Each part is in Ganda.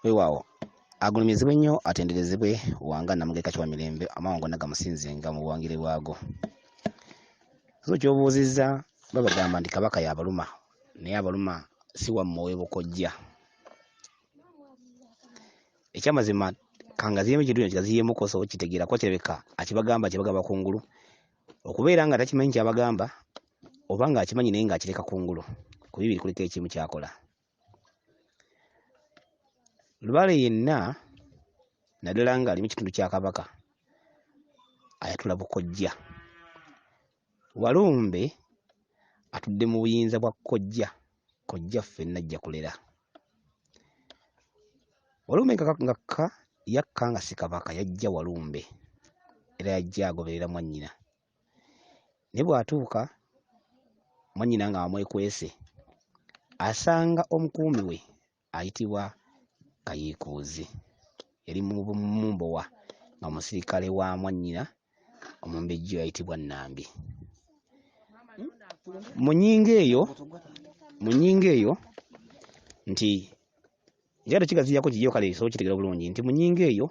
Weewaawo agulumizibwe nnyo atenderezebwe wanga Namugeka Kiwa Mirembe amawanga gonna gamusinzenga mu buwangire bwago. So ky'obuuzizza bagamba nti Kabaka y'abaluma naye abaluma si wammwe ow'ebukojja. Ekyamazima kangaziyemu ekintu kigaziyemu kosa okitegeera kuba kirabika akibagamba kungulu okubeera nga takimanyi kyabagamba oba ng'akimanyi naye ng'akireka kungulu ku bibiri kuliko ekimu kyakola. Lubaale yenna naddala ng'ali mu kitundu kya Kabaka ayatula bukojja. Walumbe atudde mu buyinza bwa kkojja, kkojja ffenna ajja kulera. Walumbe nga yakka nga si Kabaka yajja Walumbe era yajja agoberera mwannyina. Naye bw'atuuka mwannyina nga amwekwese asanga omukuumi we ayitibwa Kayiikuuzi. Yali mu Mumbowa nga musirikale wa mwannyina omumbejja ayitibwa Nnambi. Mu nnyingo eyo nti njagala kigaziyako kigiyo kale so kitegeera bulungi nti mu nnyingo eyo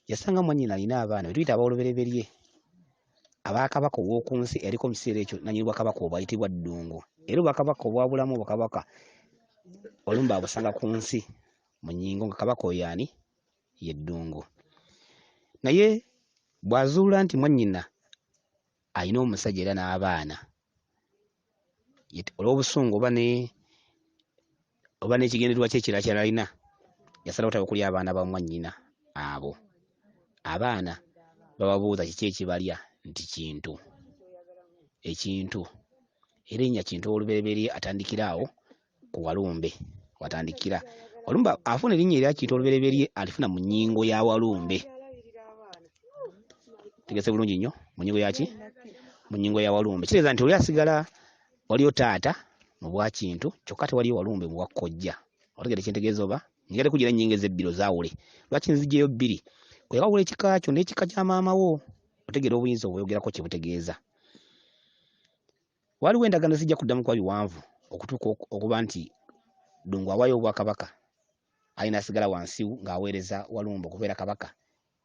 yasanga mwannyina alina abaana be tuyita ab'olubereberye abakabaka ow'oku nsi eriko mu kiseera ekyo nannyini bwakabaka obwo ayitibwa Ddungu. Era obwakabaka obwabulamu obwakabaka Walumbe abusanga ku nsi mu nnyingo nga Kabaka oyo ani ye Ddungu. Naye bw'azuula nti mwannyina alina omusajja era n'abaana olw'obusungu oba n'ekigendererwa kye ekirala ky'alina yasalawo tawe okuli abaana ba mwannyina abo. Abaana bababuuza kiki ekibalya nti Kintu. Ekintu erinnya Kintu olubereberye atandikira awo ku Walumbe watandikira. Walumbe afuna erinnya erya Kintu olubereberye alifuna mu nnyingo ya Walumbe. Tegese bulungi nnyo mu nnyingo yaki? Mu nnyingo ya Walumbe. Kitegeeza nti oli asigala waliyo taata mu bwa Kintu kyokka tewaliyo Walumbe mu bwa kkojja. Otegedde kyentegeeza oba? Njagala kugira ennyingo ez'ebbiri ozaawule. Lwaki nzigyeyo bbiri? Kwe wawula ekika kyo n'ekika kya maama wo otegeera obuyinza obweyogerako kye butegeeza. Waliwo endagaano zijja kuddamu kuba biwanvu okutuuka okuba nti Ddungu awaayo obwakabaka ali n'asigala wansi ng'aweereza Walumbe okubeera Kabaka.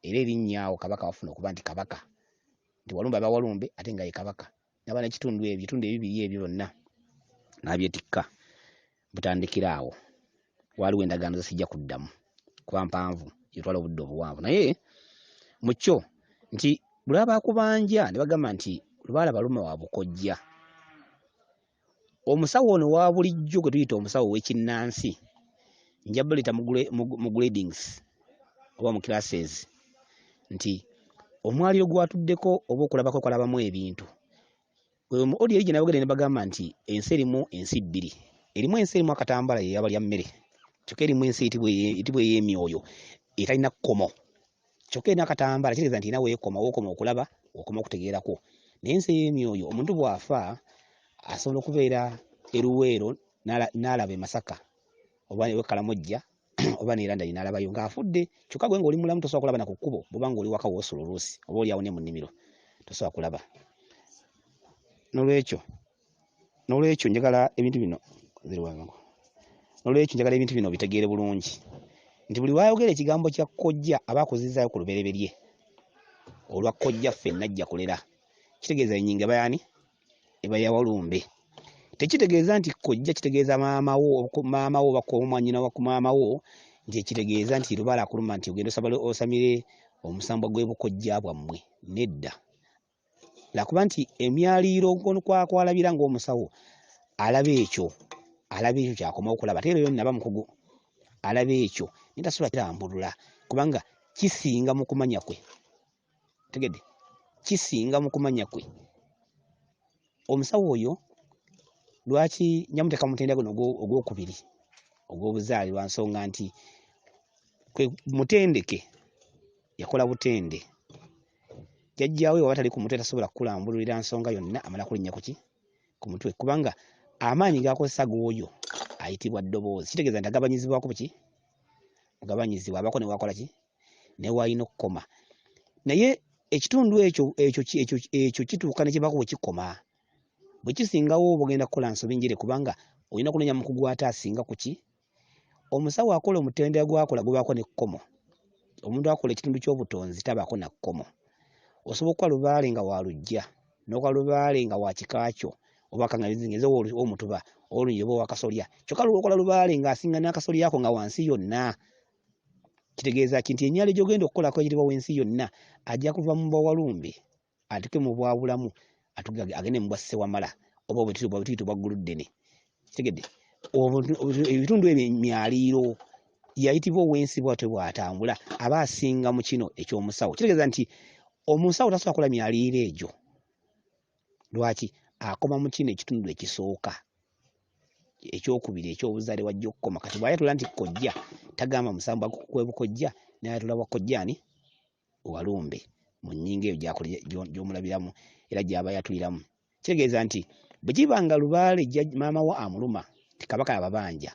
Era erinnya awo Kabaka wafuna okuba nti Kabaka. Nti Walumbe aba Walumbe ate nga ye Kabaka. N'aba n'ekitundu ebyo ebitundu ebibiri ebyo byonna n'abyetikka butandikira awo. Waliwo endagaano zisijja kuddamu kuba mpanvu etwala obudde obuwanvu. Naye mu kyo nti bwe baba bakubanja ne bagamba nti Lubaale baluma wa bukojja. Omusawo ono wa bulijjo gwe tuyita omusawo w'ekinnansi nja buleeta mu gradings oba mu classes nti omwaliiro gwatuddeko oba okulabako kwalabamu ebintu. Mu odi eri gye nabogere ne bagamba nti ensi erimu ensi bbiri. Erimu ensi erimu akatambala ye yabalya mmere. Kyokka erimu ensi eyitibwa ey'emyoyo etalina kkomo. Kyokka erina akatambala kitegeeza nti erina weekoma okulaba okoma okutegeerako. Naye ensi ey'emyoyo omuntu bw'afa asobola okubeera eruweero n'alaba e Masaka oba e Kalamojja oba ne London n'alabayo ng'afudde. Kyokka gwe ng'oli mulamu tosobola kulaba na ku kkubo bw'oba ng'oli waka w'osula oluusi oba oli awo ne mu nnimiro tosobola kulaba. N'olwekyo njagala ebintu bino bitegeere bulungi nti buli wayogera ekigambo kya kkojja aba akuzizzaayo ku lubereberye olwa kkojja ffenna ajja kulera. Kitegeeza ennyingo eba y'ani? Eba ya Walumbe. Tekitegeeza nti kkojja kitegeeza maama wo oba mwannyina wa maama wo nti ekitegeeza nti Lubaale akuluma nti ogenda osamire omusambwa gw'ebukojja bwammwe. Nedda. Lwakuba nti emyaliiro kwalabira ng'omusawo alaba ekyo kyakomawo okulaba. Ate era naba mukugu alaba ekyo naye tasobola kirambulula kubanga kisinga mu kumanya kwe. Tegedde? Kisinga mu kumanya kwe. Omusawo oyo lwaki nyamuteeka mutendera guno ogwokubiri ogw'obuzaale lwa nsonga nti mutendeke yakola butende. Jjajjaawe waba tali ku mutwe tasobola kukulambululira nsonga yonna amala kulinnya ku mutwe kubanga amaanyi g'akozesa g'oyo ayitibwa ddoboozi. Kitegeeza nti agabanyizibwako buki? Mugabanyizibwa abako ne wakola ki? Ne wayina okukoma. Naye ekitundu ekyo kituuka ne kibaako bwe kikoma. Bwe kisingawo bw'ogenda kukola nsobi njire kubanga olina kunenya mukugu ate asinga ku ki? omusawo akola omutendera gwakola gubaako n'ekkomo. Omuntu akola ekitundu ky'obutonzi tabaako na kkomo. Osobola okukola lubaale nga wa luggya, n'okola lubaale nga wa kikaakyo, oba kangabizingiza omutuba olungi oba wakasolya. Kyokka lw'okola lubaale ng'asinga n'akasolya ako nga wansi yonna. Kitegeeza ki nti ennyaali gy'ogenda okukolako eyitibwa wansi yonna ajja kuva mu bwawalumbe atuuke mu bwabulamu agende mu bwa ssewamala oba bwe tuyita obwa guluddene. Kitegedde? Ebitundu ebyo myaliiro yayitibwa owensi bw'atyo bw'atambula aba asinga mu kino eky'omusawo. Kitegeeza nti omusawo tasobola kukola myaliiro egyo. Lwaki? Akoma mu kino ekitundu ekisooka, ekyokubiri ekyobuzaale wajja okukoma. Kati bw'ayatula nti kkojja tagamba musambwa kwe bukojja, n'ayatula bwa kkojjaani walumbe mu nnyingo eyo gy'omulabiramu era gy'aba yatuliramu. Kitegeeza nti bwe kiba nga lubaale maama we amuluma ti Kabaka ababanja,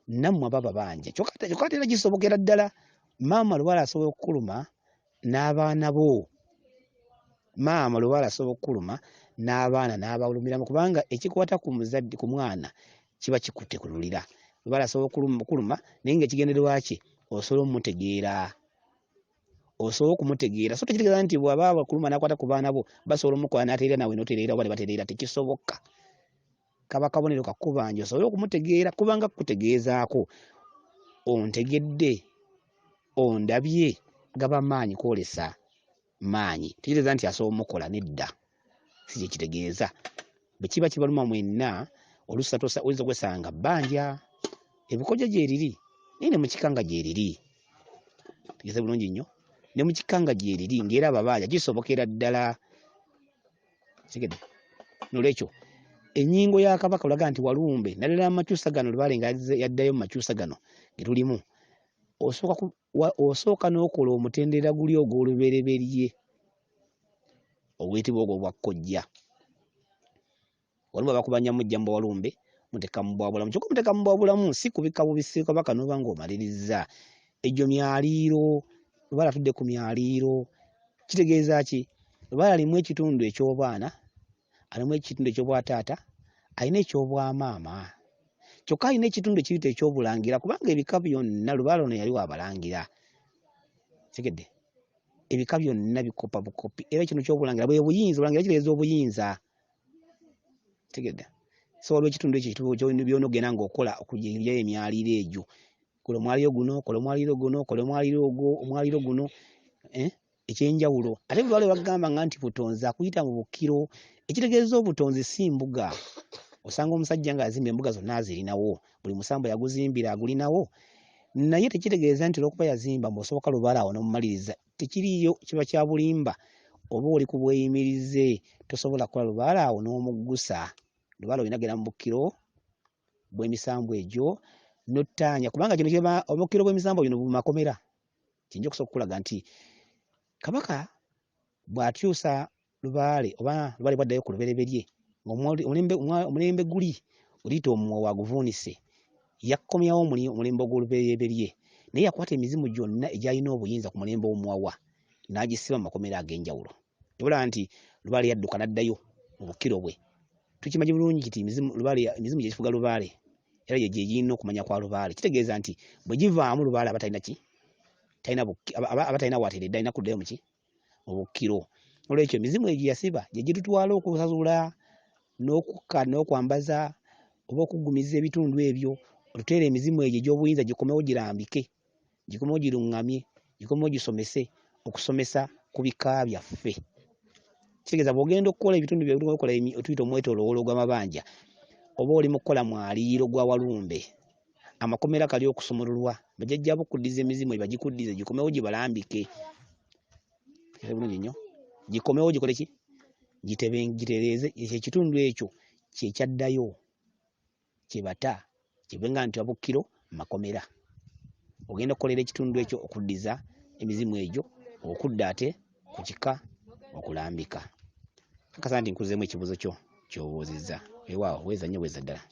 nammwe aba babanja. Kyokka ate era kisobokera ddala maama lubaale asobola okukuluma n'abaana bo. Maama lubaale asobola okukuluma n'abaana n'abawulumiramu, kubanga ekikwata ku muzadde ku mwana kiba kikutte ku lulira. Lubaale asobola okuluma naye ng'ekigendererwa kye osobola omumutegeera. Osobola okumutegeera. So tekitegeeza nti bw'aba akuluma n'akwata ku baana bo basobola omukola n'atereera nawe n'otereera oba ne batereera. Tekisoboka. Kaba kabonero kakubanja osobole okumutegeera, kubanga kukutegeezaako ontegedde, ondabye, gaba maanyi kwolesa maanyi. Tekitegeeza nti asobola omukola, nedda. Si kye kitegeeza. Bwe kiba kibaluma mwenna oluusi oyinza okwesanga bbanja. Ebikojja gyeriri naye ne mu kikanga gyeriri. Tegeeza bulungi nnyo. Ne mu kikanga gyeriri ng'era ababanja kisobokera ddala. Kitegedde? Nolwekyo ennyingo ya Kabaka olaga nti walumbe naddala mu makyusa gano lubaale nga yaddayo mu makyusa gano ge tulimu, osooka n'okola omutendera guli ogw'olubereberye obuyitibwa ogwo obwa kkojja. Walumbe bakubanja mujja mu bwawalumbe muteeka mu bwabulamu. Kyokka muteeka mu bwabulamu si kubika bubisi Kabaka n'oba ng'omaliriza. Egyo myaliiro, lubaale atudde ku myaliiro. Kitegeeza ki? Lubaale alimu ekitundu eky'obwana, alimu ekitundu eky'obwataata, alina eky'obwamaama. Kyokka alina ekitundu ekiyita eky'obulangira, kubanga ebika byonna lubaale ono yali wabalangira. Tegedde? Ebika byonna bikopa bukopi. Era kino ky'obulangira bwe buyinza, obulangira kitegeeza obuyinza. Tegedde? So waliwo ekitundu ekyo by'onogenda ng'okola okugya emyaliiro egyo. Kola omwaliiro guno, kola omwaliiro guno, kola omwaliiro guno, ekyenjawulo. Ate lubaale bagamba nti butonzi akuyita mu bukkiro. Ekitegeeza obutonzi si mbuga. Osanga omusajja ng'azimba embuga zonna azirinawo, buli musambo yaguzimbira agulinawo. Naye tekitegeeza nti olw'okuba yazimba mbw'osoboka lubaale awo n'omumaliriza. Tekiriiyo, kiba kya bulimba. Oba oli ku bweyimirize tosobola kukola lubaale awo n'omuggusa. Lubaale olina genda mu bukkiro bw'emisambo egyo n'ottaanya, kubanga kino kiba obukkiro bw'emisambo bino bu makomera. Kijja okusobola okukulaga nti Kabaka bw'akyusa lubaale oba lubaale bw'addayo ku lubereberye omulembe guli oliyita omumwa waguvuunise, yakkomyawo omulembe ogw'olubereberye, naye yakwata emizimu gyonna egyalina obuyinza ku mulembe omuwawa n'agisiba mu makomera ag'enjawulo. Tebulaba nti lubaale yadduka n'addayo mu bukkiro bwe. Tukimanyi bulungi nti emizimu gye gifuga lubaale era gye girina okumanya kwa lubaale. Kitegeeza nti bwe givaamu lubaale aba talina ki? Aba talina waateredde, alina kuddayo mu ki? Mu bukkiro. Olwekyo emizimu egyo yasiba gye girutwala okusasula n'okukka n'okwambaza oba okuggumiza ebitundu ebyo. Otuteera emizimu egyo egy'obuyinza gikomewo girambike, gikomewo giruŋŋamye, gikomewo gisomese, okusomesa ku bika byaffe. Kitegeeza bw'ogenda okukola ebitundu bye okola otuyita omwetooloolo gw'amabanja, oba oli mu kukola mwaliiro gwa walumbe, amakomera gali okusumululwa, bajjajja bokuddiza emizimu bagikuddize gikomewo gibalambike. Bulungi nnyo. Gikomewo gikole ki? Gitereeze ekitundu ekyo kye kyaddayo kibata kibenga nti wabukkiro makomera. Ogenda okukolera ekitundu ekyo okuddiza emizimu egyo, okudda ate ku kika okulambika. Nkakasa nti nkuzeemu ekibuuzo kyo ky'obuuzizza. Weewaawo weeza nnyo weeza ddala.